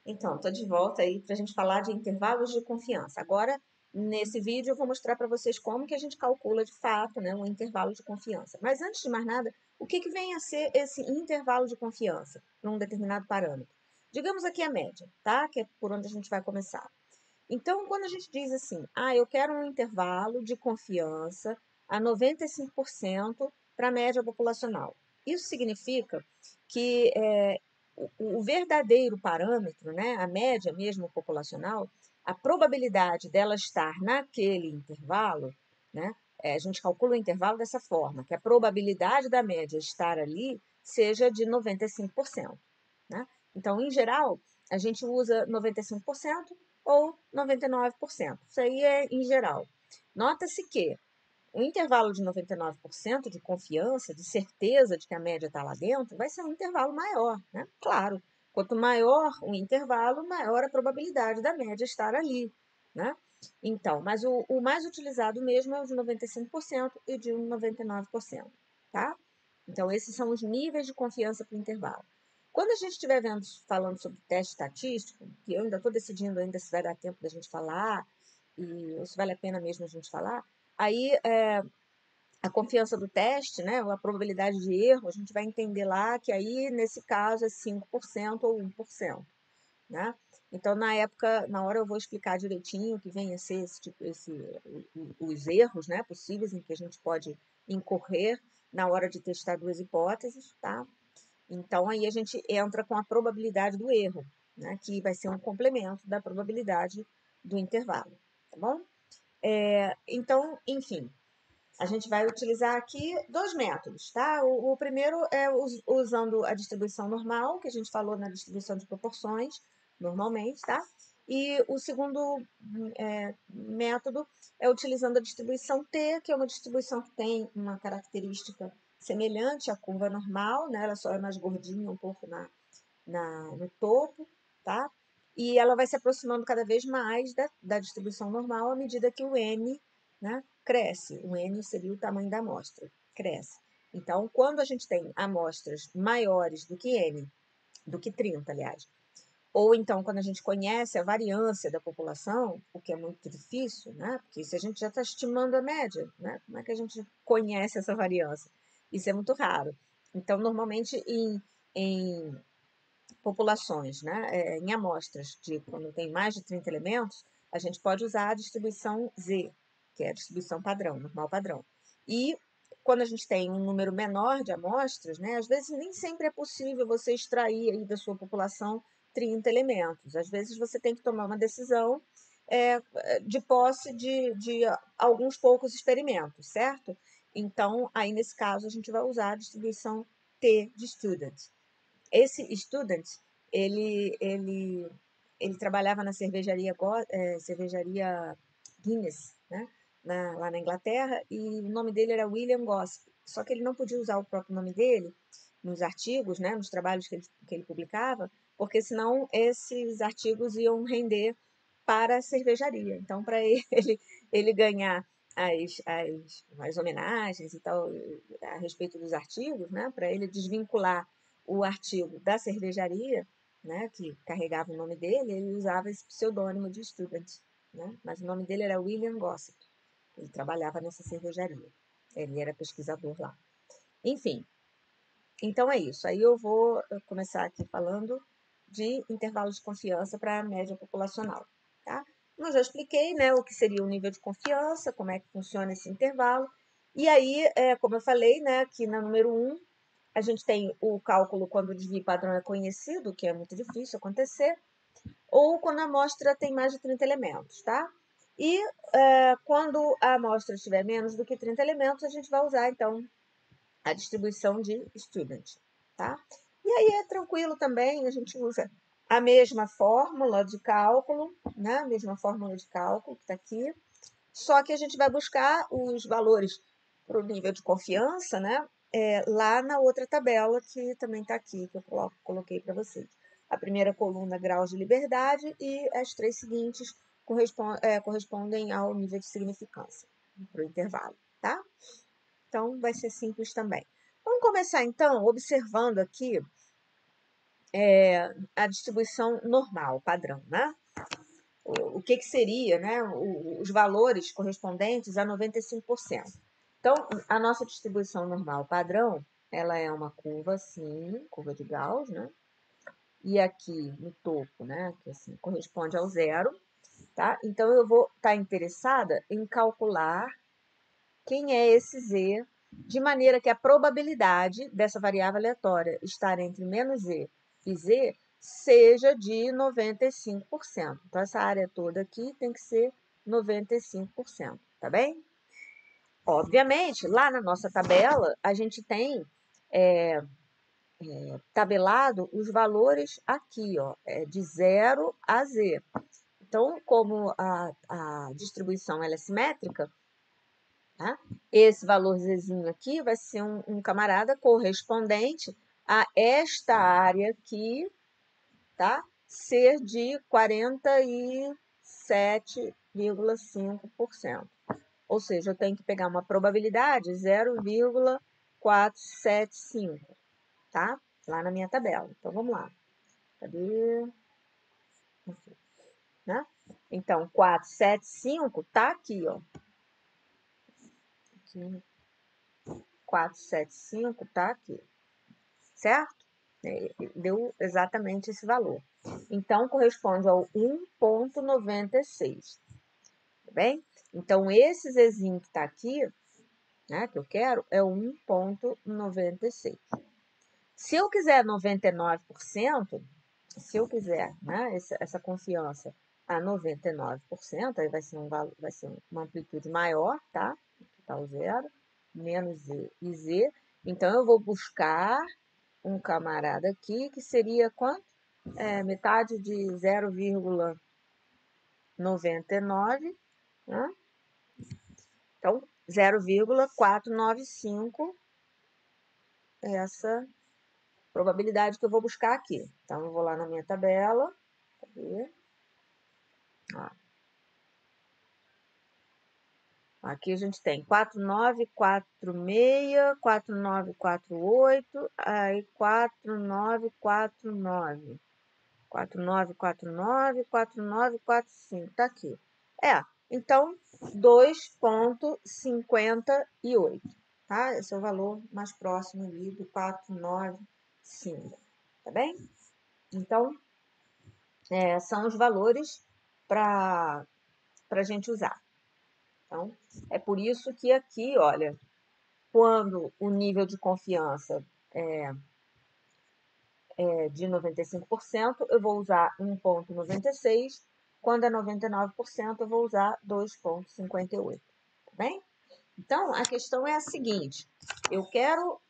Então, estou de volta aí para a gente falar de intervalos de confiança. Agora, nesse vídeo, eu vou mostrar para vocês como que a gente calcula de fato, né, um intervalo de confiança. Mas antes de mais nada, o que que vem a ser esse intervalo de confiança para um determinado parâmetro? Digamos aqui a média, tá? Que é por onde a gente vai começar. Então, quando a gente diz assim, eu quero um intervalo de confiança a 95% para a média populacional. Isso significa que o verdadeiro parâmetro, né, a média mesmo populacional, a probabilidade dela estar naquele intervalo, né, a gente calcula o intervalo dessa forma, que a probabilidade da média estar ali seja de 95%. Né? Então, em geral, a gente usa 95% ou 99%. Isso aí é em geral. Nota-se que o intervalo de 99% de confiança, de certeza de que a média está lá dentro, vai ser um intervalo maior, né? Claro, quanto maior o intervalo, maior a probabilidade da média estar ali, né? Então, mas o mais utilizado mesmo é o de 95% e de 99%, tá? Então, esses são os níveis de confiança para o intervalo. Quando a gente estiver falando sobre teste estatístico, que eu ainda estou decidindo ainda se vai dar tempo da gente falar, e se vale a pena mesmo a gente falar, aí a confiança do teste, né, a probabilidade de erro, a gente vai entender lá que aí, nesse caso, é 5% ou 1%. Né? Então, na hora eu vou explicar direitinho o que vem a ser os erros, né, possíveis em que a gente pode incorrer na hora de testar duas hipóteses, tá? Então, aí a gente entra com a probabilidade do erro, né, que vai ser um complemento da probabilidade do intervalo, tá bom? Então, enfim, a gente vai utilizar aqui dois métodos, tá? O primeiro é usando a distribuição normal, que a gente falou na distribuição de proporções, normalmente, tá? E o segundo método é utilizando a distribuição T, que é uma distribuição que tem uma característica semelhante à curva normal, né? Ela só é mais gordinha um pouco no topo, tá? E ela vai se aproximando cada vez mais da distribuição normal à medida que o N, né, cresce. O N seria o tamanho da amostra, cresce. Então, quando a gente tem amostras maiores do que N, do que 30, aliás, ou então quando a gente conhece a variância da população, o que é muito difícil, né? Porque se a gente já está estimando a média, né? Como é que a gente conhece essa variância? Isso é muito raro. Então, normalmente em populações, né, em amostras de quando tem mais de 30 elementos, a gente pode usar a distribuição Z, que é a distribuição padrão, normal padrão. E quando a gente tem um número menor de amostras, né, às vezes nem sempre é possível você extrair aí da sua população 30 elementos. Às vezes você tem que tomar uma decisão de posse de alguns poucos experimentos, certo? Então, aí nesse caso, a gente vai usar a distribuição T de student. Esse student, ele, ele, ele trabalhava na cervejaria Guinness, né? Lá na Inglaterra, e o nome dele era William Gossip. Só que ele não podia usar o próprio nome dele nos artigos, né? Nos trabalhos que ele publicava, porque senão esses artigos iam render para a cervejaria. Então, para ele ganhar as homenagens e tal a respeito dos artigos, né? Para ele desvincular o artigo da cervejaria, né, que carregava o nome dele, ele usava esse pseudônimo de student, né? Mas o nome dele era William Gossip. Ele trabalhava nessa cervejaria. Ele era pesquisador lá. Enfim, então é isso. Aí eu vou começar aqui falando de intervalos de confiança para a média populacional, tá? Eu já expliquei, né, o que seria o nível de confiança, como é que funciona esse intervalo. E aí, como eu falei, né, aqui na número 1, a gente tem o cálculo quando o desvio padrão é conhecido, que é muito difícil acontecer, ou quando a amostra tem mais de 30 elementos, tá? E quando a amostra tiver menos do que 30 elementos, a gente vai usar, então, a distribuição de student, tá? E aí é tranquilo também, a gente usa a mesma fórmula de cálculo, né? A mesma fórmula de cálculo que está aqui, só que a gente vai buscar os valores para o nível de confiança, né? Lá na outra tabela que também está aqui, que eu coloquei para vocês. A primeira coluna, graus de liberdade, e as três seguintes correspondem ao nível de significância, para o intervalo, tá? Então, vai ser simples também. Vamos começar, então, observando aqui a distribuição normal, padrão, né? O que seria, né, os valores correspondentes a 95%. Então, a nossa distribuição normal padrão, ela é uma curva assim, curva de Gauss, né? E aqui no topo, né, que assim, corresponde ao zero, tá? Então, eu vou estar interessada em calcular quem é esse z, de maneira que a probabilidade dessa variável aleatória estar entre menos z e z seja de 95%. Então, essa área toda aqui tem que ser 95%, tá bem? Obviamente, lá na nossa tabela, a gente tem tabelado os valores aqui, ó, de 0 a z. Então, como a distribuição ela é simétrica, tá? Esse valor zzinho aqui vai ser um camarada correspondente a esta área aqui, tá? Ser de 47,5%. Ou seja, eu tenho que pegar uma probabilidade 0,475, tá? Lá na minha tabela. Então, vamos lá. Cadê? Aqui, né? Então, 475 tá aqui, ó. Aqui. 475 tá aqui, certo? Deu exatamente esse valor. Então, corresponde ao 1,96, tá bem? Então, esse zzinho que tá aqui, né, que eu quero, é 1,96. Se eu quiser 99%, se eu quiser, né, essa confiança a 99%, aí vai ser uma amplitude maior, tá? Aqui tá o zero, menos z e z. Então, eu vou buscar um camarada aqui que seria quanto? Metade de 0,99, né? Então, 0,495 é essa probabilidade que eu vou buscar aqui. Então, eu vou lá na minha tabela. Cadê? Aqui a gente tem 4946, 4948, aí 4949. 4949, 4945, tá aqui. Então, 2,58, tá? Esse é o valor mais próximo ali do 495, tá bem? Então, são os valores para a gente usar. Então, é por isso que aqui, olha, quando o nível de confiança é de 95%, eu vou usar 1,96. Quando é 99%, eu vou usar 2,58. Tá bem? Então, a questão é a seguinte: eu quero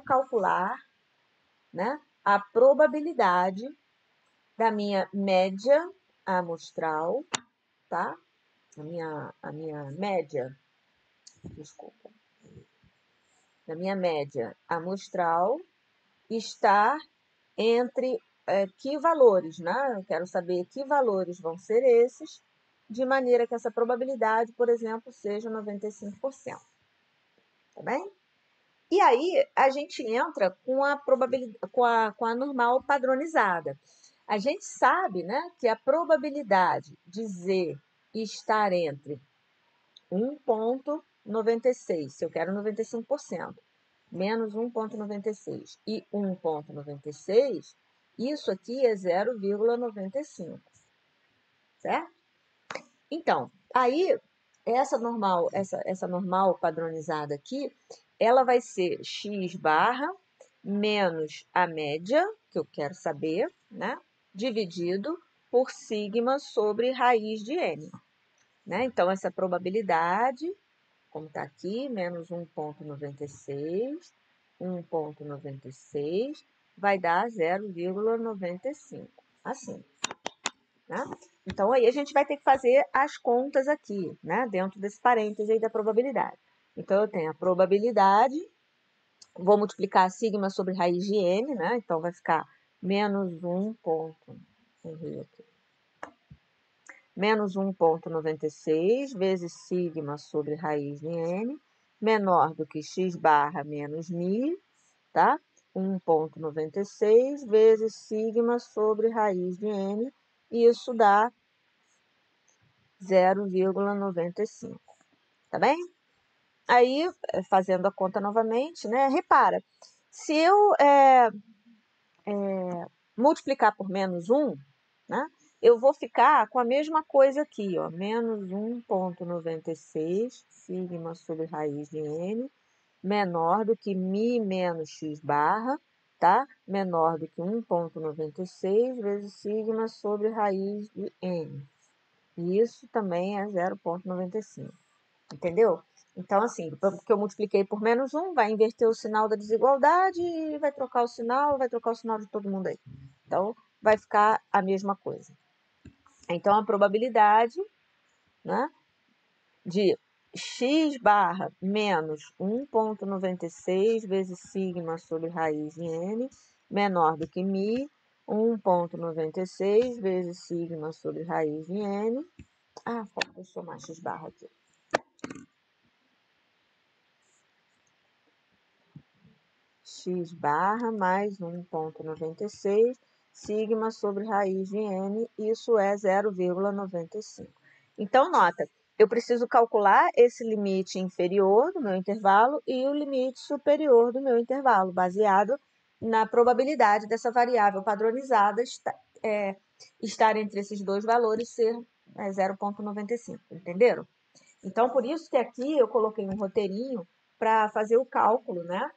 calcular, né, a probabilidade da minha média amostral, tá? A minha média, desculpa, da minha média amostral estar entre que valores, né? Eu quero saber que valores vão ser esses, de maneira que essa probabilidade, por exemplo, seja 95%. Tá bem? E aí a gente entra com a probabilidade, com a normal padronizada. A gente sabe, né, que a probabilidade de Z estar entre 1,96, se eu quero 95%, menos 1,96 e 1,96, isso aqui é 0,95, certo? Então, aí, essa normal padronizada aqui, ela vai ser x barra menos a média, que eu quero saber, né? Dividido por sigma sobre raiz de n. Né? Então, essa probabilidade, como está aqui, menos 1,96, 1,96, vai dar 0,95, assim, né? Então, aí a gente vai ter que fazer as contas aqui, né? Dentro desse parêntese aí da probabilidade. Então, eu tenho a probabilidade, vou multiplicar sigma sobre raiz de n, né? Então, vai ficar menos 1,96 vezes sigma sobre raiz de n, menor do que x barra menos μ, tá? 1,96 vezes sigma sobre raiz de n, e isso dá 0,95, tá bem? Aí, fazendo a conta novamente, né? Repara, se eu multiplicar por menos 1, né? Eu vou ficar com a mesma coisa aqui, ó, menos 1,96 sigma sobre raiz de n, menor do que mi menos x barra, tá? Menor do que 1,96 vezes sigma sobre raiz de n. E isso também é 0,95. Entendeu? Então, assim, porque eu multipliquei por menos 1, vai inverter o sinal da desigualdade e vai trocar o sinal de todo mundo aí. Então, vai ficar a mesma coisa. Então, a probabilidade, né, de x barra menos 1,96 vezes sigma sobre raiz de n menor do que mi 1,96 vezes sigma sobre raiz de n. Falta eu somar x barra aqui. X barra mais 1,96 sigma sobre raiz de n, isso é 0,95. Então, nota, eu preciso calcular esse limite inferior do meu intervalo e o limite superior do meu intervalo, baseado na probabilidade dessa variável padronizada estar entre esses dois valores ser 0,95, entenderam? Então, por isso que aqui eu coloquei um roteirinho para fazer o cálculo, né?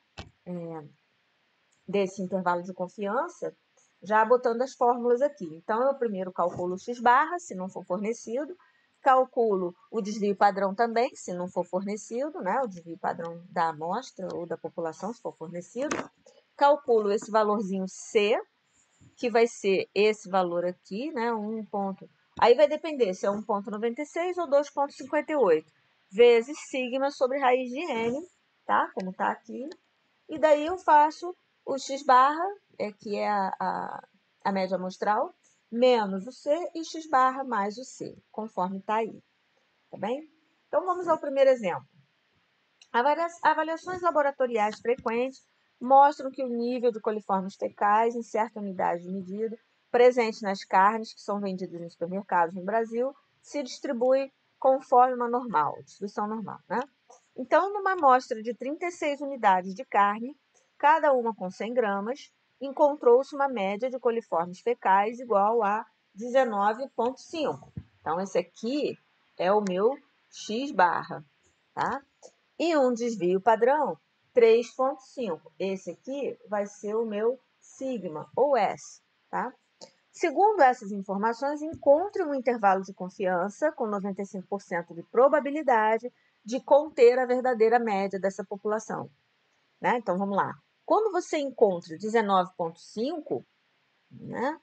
Desse intervalo de confiança, já botando as fórmulas aqui. Então, eu primeiro calculo o x barra, se não for fornecido, calculo o desvio padrão também, se não for fornecido, né? O desvio padrão da amostra ou da população, se for fornecido. Calculo esse valorzinho C, que vai ser esse valor aqui, né? Aí vai depender se é 1,96 ou 2,58, vezes sigma sobre raiz de n, tá? Como tá aqui. E daí eu faço o x barra, que é a média amostral, menos o C e x barra mais o C, conforme está aí. Tá bem? Então, vamos ao primeiro exemplo. Avaliações laboratoriais frequentes mostram que o nível de coliformes fecais em certa unidade de medida, presente nas carnes que são vendidas em supermercados no Brasil, se distribui conforme uma distribuição normal, né? Então, numa amostra de 36 unidades de carne, cada uma com 100 gramas, encontrou-se uma média de coliformes fecais igual a 19,5. Então, esse aqui é o meu x barra, tá? E um desvio padrão, 3,5. Esse aqui vai ser o meu sigma, ou S, tá? Segundo essas informações, encontre um intervalo de confiança com 95% de probabilidade de conter a verdadeira média dessa população, né? Então, vamos lá. Quando você encontra 19,5, né,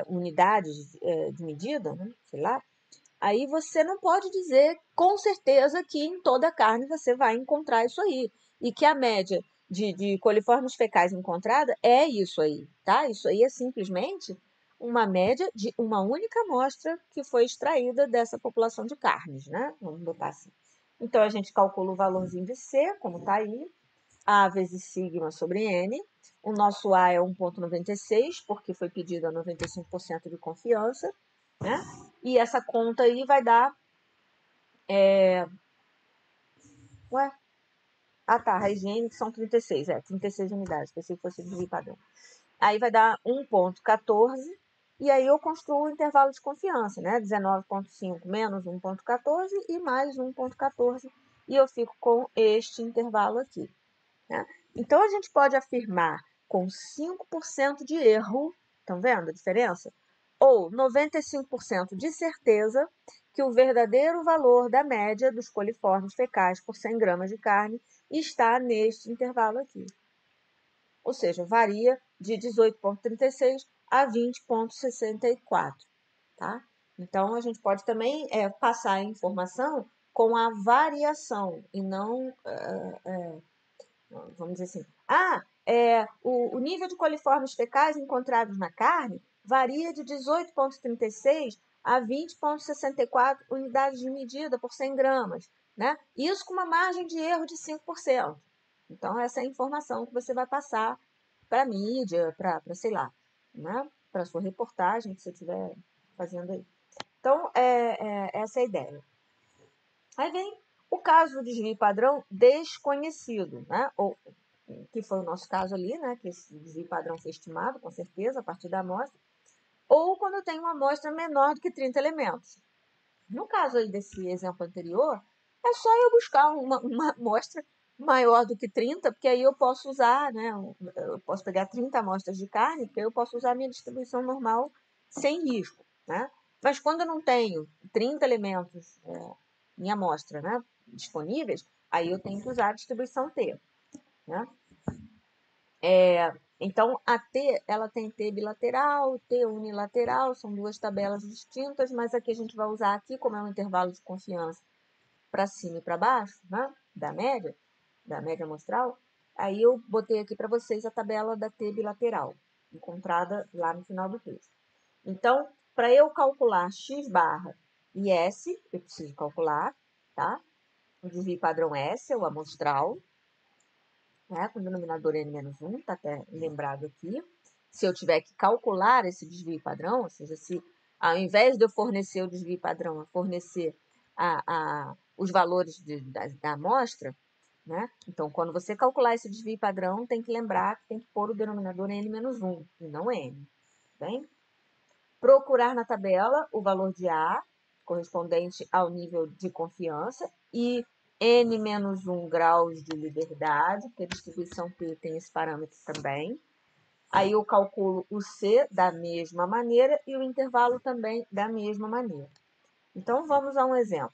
unidades de medida, né, sei lá, aí você não pode dizer com certeza que em toda a carne você vai encontrar isso aí. E que a média de coliformes fecais encontrada é isso aí, tá? Isso aí é simplesmente uma média de uma única amostra que foi extraída dessa população de carnes, né? Vamos botar assim. Então, a gente calcula o valorzinho de C, como está aí, A vezes sigma sobre N. O nosso A é 1,96, porque foi pedido a 95% de confiança, né? E essa conta aí vai dar... raiz de N, que são 36. 36 unidades, pensei que fosse desvio padrão. Aí vai dar 1,14, e aí eu construo o intervalo de confiança, né? 19,5 menos 1,14 e mais 1,14, e eu fico com este intervalo aqui, né? Então, a gente pode afirmar com 5% de erro, estão vendo a diferença? Ou 95% de certeza que o verdadeiro valor da média dos coliformes fecais por 100 gramas de carne está neste intervalo aqui. Ou seja, varia de 18,36 a 20,64, tá? Então, a gente pode também passar a informação com a variação e não... vamos dizer assim, o nível de coliformes fecais encontrados na carne varia de 18,36 a 20,64 unidades de medida por 100 gramas, né? Isso com uma margem de erro de 5%. Então, essa é a informação que você vai passar para mídia, para sei lá, né? Para sua reportagem que você estiver fazendo aí. Então, essa é a ideia. Aí vem o caso do desvio padrão desconhecido, né? Ou, que foi o nosso caso ali, né? Que esse desvio padrão foi estimado, com certeza, a partir da amostra. Ou quando eu tenho uma amostra menor do que 30 elementos. No caso aí desse exemplo anterior, é só eu buscar uma amostra maior do que 30, porque aí eu posso usar, né? Eu posso pegar 30 amostras de carne, porque eu posso usar a minha distribuição normal sem risco, né? Mas quando eu não tenho 30 elementos em amostra, né, disponíveis, aí eu tenho que usar a distribuição T, né? Então, a T, ela tem T bilateral, T unilateral, são duas tabelas distintas, mas aqui a gente vai usar aqui, como é um intervalo de confiança para cima e para baixo, né, da média amostral, aí eu botei aqui para vocês a tabela da T bilateral, encontrada lá no final do texto. Então, para eu calcular x barra e S, eu preciso calcular, tá? O desvio padrão S é o amostral, né, com o denominador n-1, está até lembrado aqui. Se eu tiver que calcular esse desvio padrão, ou seja, se ao invés de eu fornecer o desvio padrão, eu fornecer os valores da amostra, né? Então, quando você calcular esse desvio padrão, tem que lembrar que tem que pôr o denominador n-1 e não n. Bem? Procurar na tabela o valor de A, correspondente ao nível de confiança, e n-1 graus de liberdade, porque a distribuição P tem esse parâmetro também. Aí eu calculo o C da mesma maneira e o intervalo também da mesma maneira. Então, vamos a um exemplo.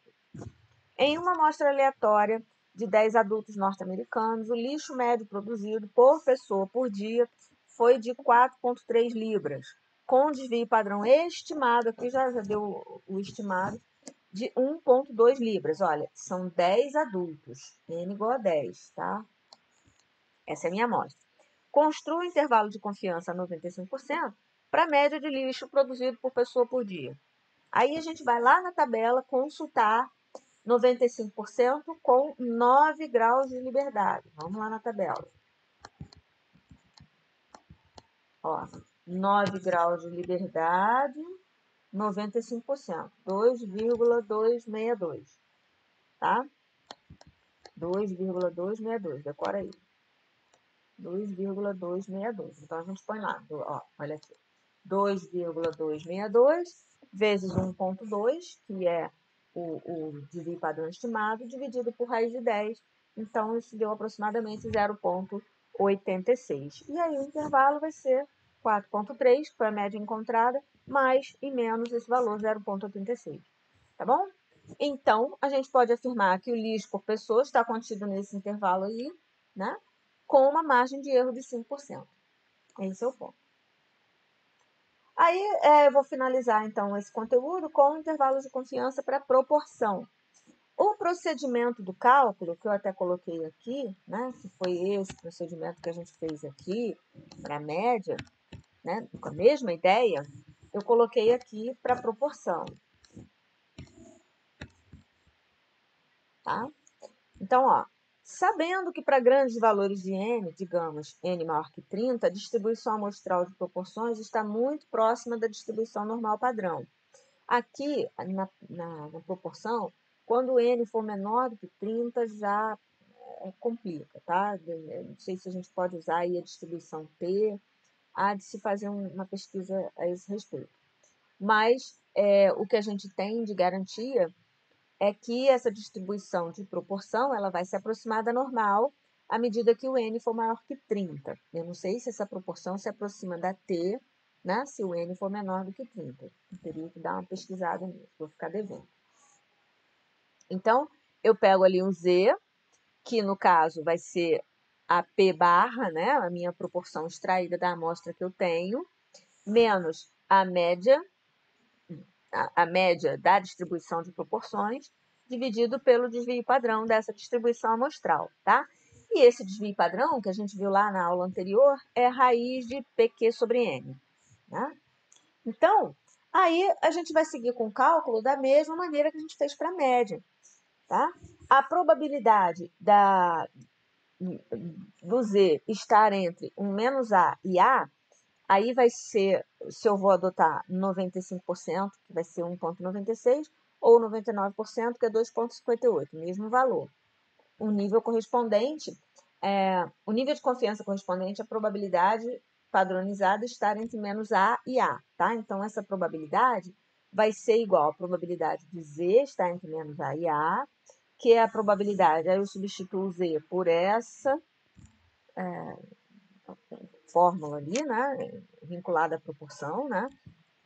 Em uma amostra aleatória de 10 adultos norte-americanos, o lixo médio produzido por pessoa por dia foi de 4,3 libras, com desvio padrão estimado, aqui já deu o estimado, de 1,2 libras. Olha, são 10 adultos, N igual a 10, tá? Essa é a minha amostra. Construa o intervalo de confiança a 95% para a média de lixo produzido por pessoa por dia. Aí a gente vai lá na tabela consultar 95% com 9 graus de liberdade. Vamos lá na tabela. Ó, 9 graus de liberdade, 95%, 2,262, tá? 2,262, decora aí. 2,262. Então, a gente põe lá, ó, olha aqui. 2,262 vezes 1,2, que é o desvio padrão estimado, dividido por raiz de 10. Então, isso deu aproximadamente 0,86. E aí, o intervalo vai ser 4,3, que foi a média encontrada, mais e menos esse valor, 0,86. Tá bom? Então, a gente pode afirmar que o lixo por pessoa está contido nesse intervalo aí, né? Com uma margem de erro de 5%. Esse é o ponto. Aí, eu vou finalizar, então, esse conteúdo com intervalos de confiança para proporção. O procedimento do cálculo, que eu até coloquei aqui, né, que foi esse procedimento que a gente fez aqui, para a média, né, com a mesma ideia, eu coloquei aqui para proporção. Tá? Então, ó, sabendo que para grandes valores de n, digamos, n maior que 30, a distribuição amostral de proporções está muito próxima da distribuição normal padrão. Aqui, na proporção, quando n for menor do que 30, já complica, tá? Não sei se a gente pode usar aí a distribuição P, há de se fazer uma pesquisa a esse respeito. Mas o que a gente tem de garantia é que essa distribuição de proporção ela vai se aproximar da normal à medida que o n for maior que 30. Eu não sei se essa proporção se aproxima da t, né, se o n for menor do que 30. Eu teria que dar uma pesquisada nisso, vou ficar devendo. Então, eu pego ali um z, que no caso vai ser a p barra, né, a minha proporção extraída da amostra que eu tenho, menos a média da distribuição de proporções, dividido pelo desvio padrão dessa distribuição amostral, tá? E esse desvio padrão, que a gente viu lá na aula anterior, é raiz de PQ sobre N, né? Então, aí a gente vai seguir com o cálculo da mesma maneira que a gente fez para a média, tá? A probabilidade do Z estar entre um menos A e A, aí vai ser, se eu vou adotar 95%, que vai ser 1,96, ou 99%, que é 2,58, mesmo valor. O nível correspondente, o nível de confiança correspondente à probabilidade padronizada estar entre menos A e A, tá? Então, essa probabilidade vai ser igual à probabilidade de Z estar entre menos A e A, que é a probabilidade, aí eu substituo Z por essa fórmula ali, né, vinculada à proporção, né,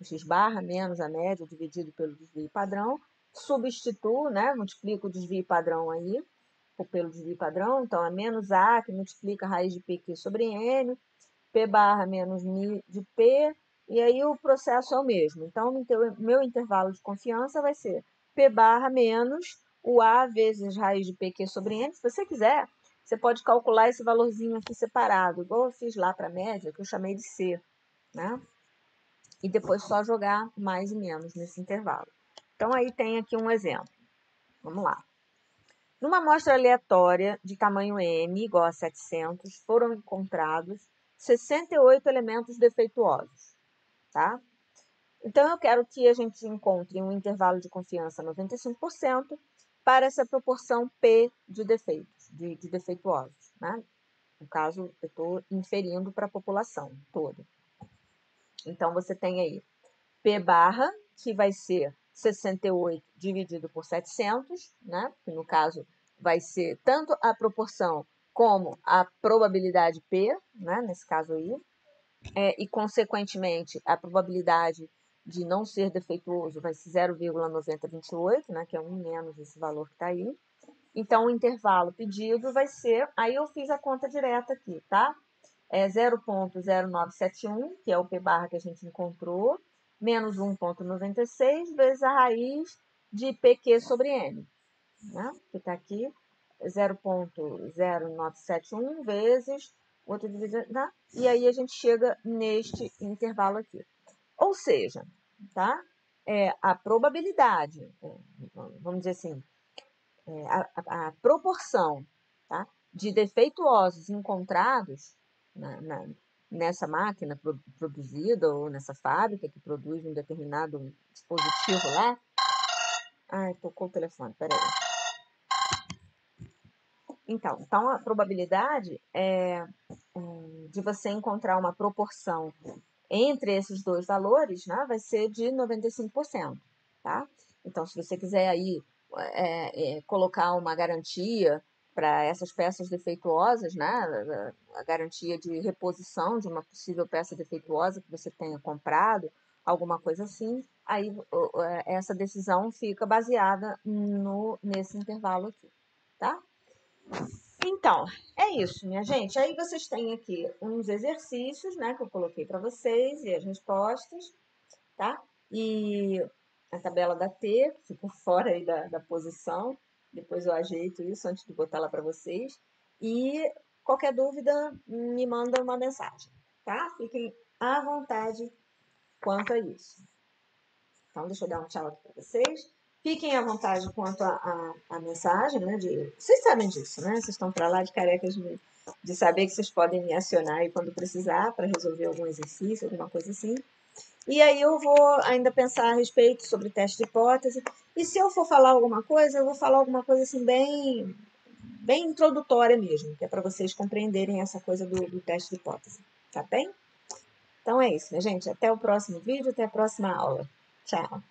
x barra menos a média dividido pelo desvio padrão, substituo, né, multiplico o desvio padrão aí, pelo desvio padrão, então é menos A, que multiplica a raiz de PQ sobre N, P barra menos μ de P, e aí o processo é o mesmo. Então, meu intervalo de confiança vai ser P barra menos o A vezes raiz de PQ sobre N. Se você quiser, você pode calcular esse valorzinho aqui separado, igual eu fiz lá para a média, que eu chamei de C, né? E depois só jogar mais e menos nesse intervalo. Então, aí tem aqui um exemplo. Vamos lá. Numa amostra aleatória de tamanho M igual a 700, foram encontrados 68 elementos defeituosos, tá? Então, eu quero que a gente encontre um intervalo de confiança 95% para essa proporção P de defeitos, de defeituosos, né? No caso, eu estou inferindo para a população toda. Então, você tem aí P barra, que vai ser 68 dividido por 700, né? Que no caso vai ser tanto a proporção como a probabilidade P, né? Nesse caso aí, e consequentemente a probabilidade de não ser defeituoso vai ser 0,9028, né? Que é 1 menos esse valor que está aí. Então, o intervalo pedido vai ser, aí eu fiz a conta direta aqui, tá? É 0,0971, que é o P barra que a gente encontrou, menos 1,96 vezes a raiz de PQ sobre N, né? Que está aqui, 0,0971 vezes, outro dividido, né? E aí a gente chega neste intervalo aqui. Ou seja, tá? A probabilidade, vamos dizer assim, a proporção, tá, de defeituosos encontrados nessa máquina produzida ou nessa fábrica que produz um determinado dispositivo lá. Ai, tocou o telefone, peraí. Então a probabilidade de você encontrar uma proporção entre esses dois valores, né, vai ser de 95%, tá? Então, se você quiser aí colocar uma garantia para essas peças defeituosas, né, a garantia de reposição de uma possível peça defeituosa que você tenha comprado, alguma coisa assim, aí essa decisão fica baseada nesse intervalo aqui, tá? Então, é isso, minha gente. Aí vocês têm aqui uns exercícios, né, que eu coloquei para vocês e as respostas, tá? E a tabela da T, que ficou fora aí da posição. Depois eu ajeito isso antes de botar lá para vocês. E qualquer dúvida, me manda uma mensagem, tá? Fiquem à vontade quanto a isso. Então, deixa eu dar um tchau aqui para vocês. Fiquem à vontade quanto à mensagem, né? Vocês sabem disso, né? Vocês estão para lá de carecas de saber que vocês podem me acionar aí quando precisar para resolver algum exercício, alguma coisa assim. E aí eu vou ainda pensar a respeito sobre teste de hipótese. E se eu for falar alguma coisa, eu vou falar alguma coisa assim bem introdutória mesmo, que é para vocês compreenderem essa coisa do teste de hipótese. Tá bem? Então é isso, né, gente? Até o próximo vídeo, até a próxima aula. Tchau!